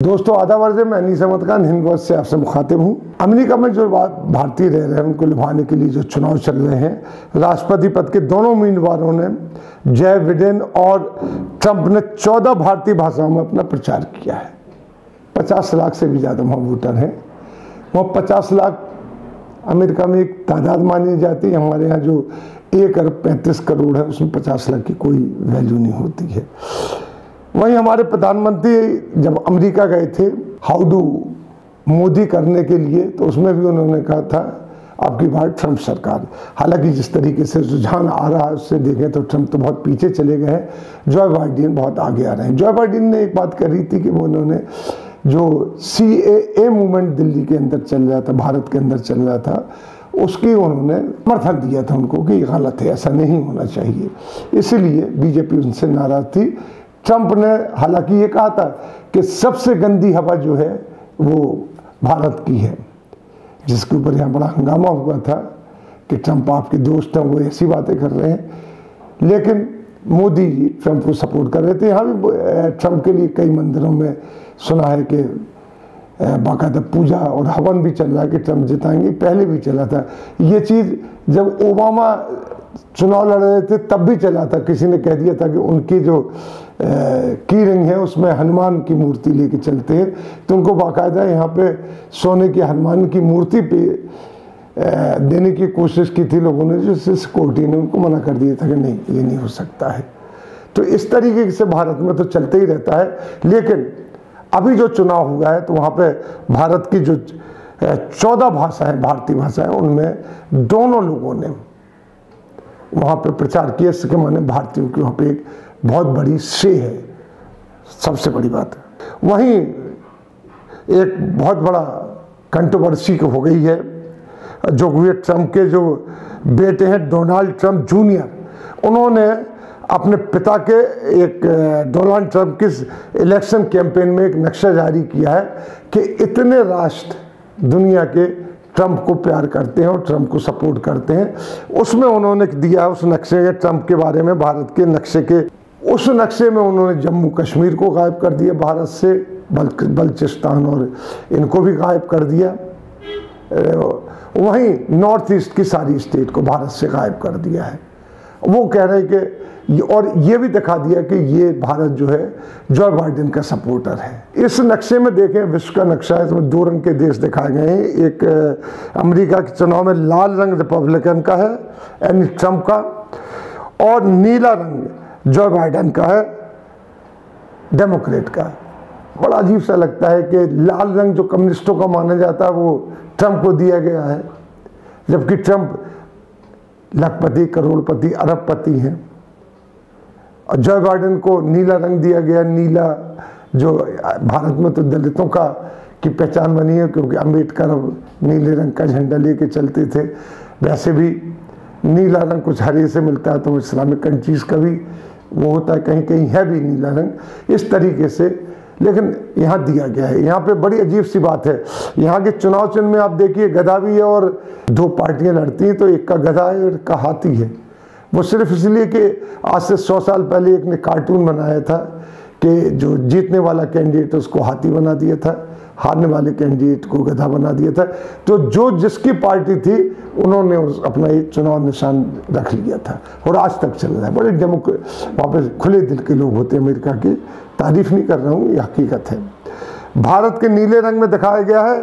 दोस्तों आदाब अर्ज़ है, मैं अनीस अहमद खान हिंद वक्त से आपसे मुखातिब हूँ। अमेरिका में जो भारतीय रह रहे हैं उनको लुभाने के लिए जो चुनाव चल रहे हैं, राष्ट्रपति पद के दोनों उम्मीदवारों ने जय बिडेन और ट्रंप ने 14 भारतीय भाषाओं में अपना प्रचार किया है। 50 लाख से भी ज़्यादा वहाँ वोटर हैं। वहाँ 50 लाख अमेरिका में एक तादाद मानी जाती है। हमारे यहाँ जो 1 अरब 35 करोड़ है उसमें 50 लाख की कोई वैल्यू नहीं होती है। वहीं हमारे प्रधानमंत्री जब अमेरिका गए थे हाउ डू मोदी करने के लिए, तो उसमें भी उन्होंने कहा था आपकी बार ट्रंप सरकार। हालांकि जिस तरीके से रुझान आ रहा है उससे देखें तो ट्रंप तो बहुत पीछे चले गए हैं, जॉय बाइडेन बहुत आगे आ रहे हैं। जॉय बाइडेन ने एक बात करी थी कि वो उन्होंने जो CAA मूवमेंट दिल्ली के अंदर चल रहा था, भारत के अंदर चल रहा था, उसकी उन्होंने समर्थन दिया था उनको कि गलत है, ऐसा नहीं होना चाहिए। इसीलिए बीजेपी उनसे नाराज थी। ट्रंप ने हालांकि ये कहा था कि सबसे गंदी हवा जो है वो भारत की है, जिसके ऊपर यहाँ बड़ा हंगामा हुआ था कि ट्रंप आपके दोस्त हैं, वो ऐसी बातें कर रहे हैं। लेकिन मोदी जी ट्रंप को सपोर्ट कर रहे थे। यहाँ भी ट्रंप के लिए कई मंदिरों में सुना है कि बाकायदा पूजा और हवन भी चल रहा है कि ट्रंप जिताएंगे। पहले भी चला था ये चीज़, जब ओबामा चुनाव लड़ रहे थे तब भी चला था। किसी ने कह दिया था कि उनकी जो की रिंग है उसमें हनुमान की मूर्ति लेके चलते हैं, तो उनको बाकायदा यहाँ पे सोने की हनुमान की मूर्ति पे देने की कोशिश की थी लोगों ने, जो सिक्योरिटी ने उनको मना कर दिया था कि नहीं ये नहीं हो सकता है। तो इस तरीके से भारत में तो चलते ही रहता है। लेकिन अभी जो चुनाव हुआ है तो वहाँ पे भारत की जो 14 भाषाएं भारतीय भाषाएं, उनमें दोनों लोगों ने वहाँ पे प्रचार किया। इसके माने भारतीयों की वहाँ पे एक बहुत बड़ी श्रेय है, सबसे बड़ी बात है। वहीं एक बहुत बड़ा कंट्रोवर्सी हो गई है जो हुए ट्रंप के जो बेटे हैं डोनाल्ड ट्रंप जूनियर, उन्होंने अपने पिता के एक डोनाल्ड ट्रंप के इलेक्शन कैंपेन में एक नक्शा जारी किया है कि इतने राष्ट्र दुनिया के ट्रंप को प्यार करते हैं और ट्रंप को सपोर्ट करते हैं। उसमें उन्होंने दिया उस नक्शे के ट्रंप के बारे में, भारत के नक्शे के उस नक्शे में उन्होंने जम्मू कश्मीर को गायब कर दिया भारत से, बलूचिस्तान और इनको भी गायब कर दिया। वहीं नॉर्थ ईस्ट की सारी स्टेट को भारत से गायब कर दिया है। वो कह रहे हैं कि और ये भी दिखा दिया कि ये भारत जो है जॉय बाइडेन का सपोर्टर है। इस नक्शे में देखें, विश्व का नक्शा है, इसमें 2 रंग के देश दिखाए गए हैं। एक अमेरिका के चुनाव में लाल रंग रिपब्लिकन का है यानी ट्रंप का, और नीला रंग जॉय बाइडेन का है डेमोक्रेट का। बड़ा अजीब सा लगता है कि लाल रंग जो कम्युनिस्टों का माना जाता है वो ट्रंप को दिया गया है, जबकि ट्रंप लखपति, करोड़पति, अरबपति हैं। और जॉय बाइडेन को नीला रंग दिया गया। नीला जो भारत में तो दलितों का की पहचान बनी है, क्योंकि अम्बेडकर नीले रंग का झंडा लेके चलते थे। वैसे भी नीला रंग कुछ हरे से मिलता है, तो इस्लामिक कंट्रीज का भी वो होता है, कहीं कहीं है भी नीला रंग इस तरीके से। लेकिन यहाँ दिया गया है। यहाँ पे बड़ी अजीब सी बात है, यहाँ के चुनाव चिन्ह में आप देखिए गधा भी है और 2 पार्टियाँ लड़ती हैं, तो एक का गधा है और एक का हाथी है। वो सिर्फ इसलिए कि आज से 100 साल पहले एक ने कार्टून बनाया था कि जो जीतने वाला कैंडिडेट उसको हाथी बना दिया था, हारने वाले कैंडिडेट को गधा बना दिया था। तो जो जिसकी पार्टी थी उन्होंने अपना एक चुनाव निशान रख लिया था और आज तक चल रहा है। बड़े वहाँ पर खुले दिल के लोग होते हैं अमेरिका के, तारीफ नहीं कर रहा हूँ, ये हकीकत है। भारत के नीले रंग में दिखाया गया है,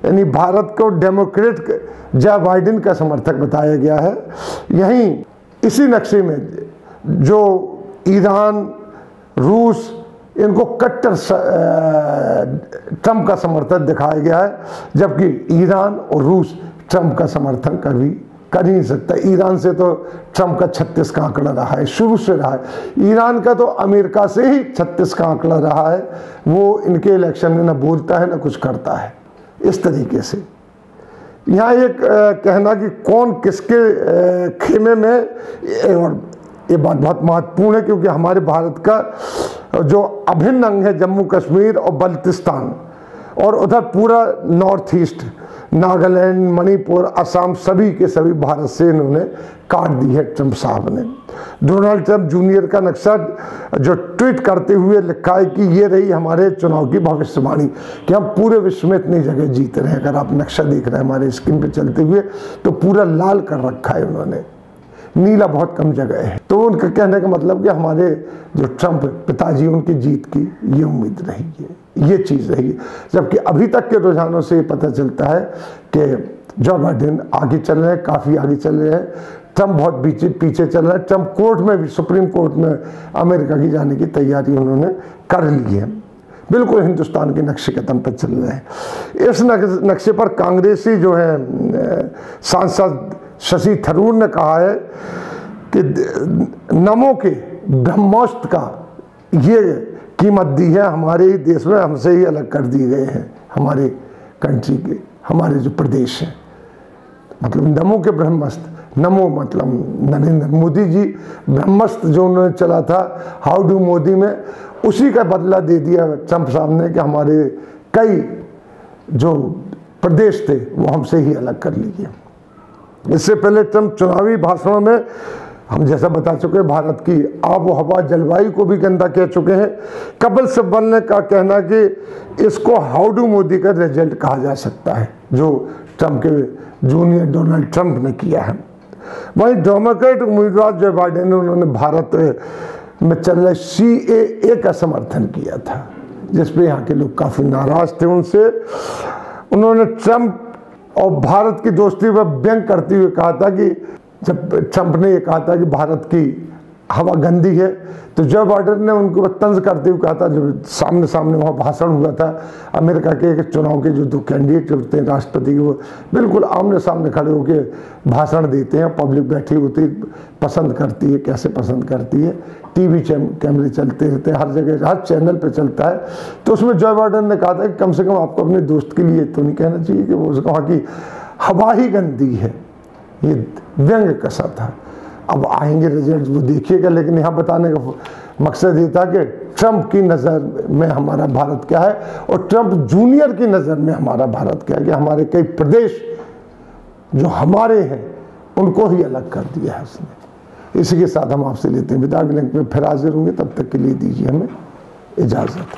यानी भारत को डेमोक्रेट जॉय बाइडेन का समर्थक बताया गया है। यहीं इसी नक्शे में जो ईरान, रूस, इनको कट्टर ट्रंप का समर्थन दिखाया गया है, जबकि ईरान और रूस ट्रंप का समर्थन कभी कर ही नहीं सकता। ईरान से तो ट्रंप का 36 का आंकड़ा रहा है, शुरू से रहा है। ईरान का तो अमेरिका से ही 36 का आंकड़ा रहा है। वो इनके इलेक्शन में ना बोलता है ना कुछ करता है। इस तरीके से यहाँ एक कहना कि कौन किसके खेमे में, और ये बात बहुत महत्वपूर्ण है क्योंकि हमारे भारत का जो अभिन्न अंग है जम्मू कश्मीर और बलूचिस्तान, और उधर पूरा नॉर्थ ईस्ट नागालैंड, मणिपुर, असम सभी के सभी भारत से इन्होंने काट दी है ट्रंप साहब ने। डोनाल्ड ट्रंप जूनियर का नक्शा जो ट्वीट करते हुए लिखा है कि ये रही हमारे चुनाव की भविष्यवाणी कि हम पूरे विश्व में इतनी जगह जीत रहे हैं। अगर आप नक्शा देख रहे हैं हमारे स्क्रीन पे चलते हुए तो पूरा लाल कर रखा है उन्होंने, नीला बहुत कम जगह है। तो उनका कहने का मतलब कि हमारे जो ट्रंप पिताजी उनकी जीत की ये उम्मीद रही है, ये चीज़ रही है। जबकि अभी तक के रुझानों से ये पता चलता है कि जो बाइडेन आगे चल रहे हैं, काफ़ी आगे चल रहे हैं, ट्रंप बहुत पीछे चल रहा है। ट्रंप कोर्ट में भी, सुप्रीम कोर्ट में अमेरिका की जाने की तैयारी उन्होंने कर ली है। बिल्कुल हिंदुस्तान के नक्शे कदम पर चल रहे हैं। इस नक्शे पर कांग्रेसी जो है सांसद शशि थरूर ने कहा है कि नमो के ब्रह्मोस्त्र का ये कीमत दी है हमारे ही देश में, हमसे ही अलग कर दिए गए हैं हमारे कंट्री के, हमारे जो प्रदेश हैं। मतलब नमो के ब्रह्मोस्त्र, नमो मतलब नरेंद्र मोदी जी, ब्रह्मोस्त्र जो उन्होंने चला था हाउ डू मोदी में, उसी का बदला दे दिया ट्रंप साहब ने कि हमारे कई जो प्रदेश थे वो हमसे ही अलग कर लिए। इससे पहले ट्रंप चुनावी भाषणों में हम जैसा बता चुके हैं भारत की आब हवा जलवायु को भी गंदा कह चुके हैं। कपिल सिब्बल ने का कहना कि इसको हाउ डू मोदी का रिजल्ट कहा जा सकता है जो ट्रंप के जूनियर डोनाल्ड ट्रंप ने किया है। वहीं डेमोक्रेट उम्मीदवार जो बाइडेन ने उन्होंने भारत में चल रहे CAA का समर्थन किया था, जिसपे यहाँ के लोग काफ़ी नाराज थे उनसे। उन्होंने ट्रंप और भारत की दोस्ती पर व्यंग करते हुए कहा था कि जब ट्रंप ने ये कहा था कि भारत की हवा गंदी है, तो जो बाइडेन ने उनको तंज करते हुए कहा था, जब सामने सामने वहाँ भाषण हुआ था अमेरिका के चुनाव के जो दो कैंडिडेट होते हैं राष्ट्रपति के, वो बिल्कुल आमने सामने खड़े होकर भाषण देते हैं। पब्लिक बैठी होती पसंद करती है, कैसे पसंद करती है, टीवी कैमरे चलते रहते हैं, हर जगह हर चैनल पे चलता है। तो उसमें जो बाइडेन ने कहा था कि कम से कम आपको अपने दोस्त के लिए तो नहीं कहना चाहिए कि वो वहाँ की हवा ही गंदी है। ये व्यंग कसा था। अब आएंगे रिजल्ट वो देखिएगा, लेकिन यहाँ बताने का मकसद ये था कि ट्रंप की नज़र में हमारा भारत क्या है और ट्रंप जूनियर की नज़र में हमारा भारत क्या है, कि हमारे कई प्रदेश जो हमारे हैं उनको ही अलग कर दिया है उसने। इसी के साथ हम आपसे लेते हैं विदा। अगले लिंक में फिर हाजिर होंगे, तब तक के लिए दीजिए हमें इजाज़त।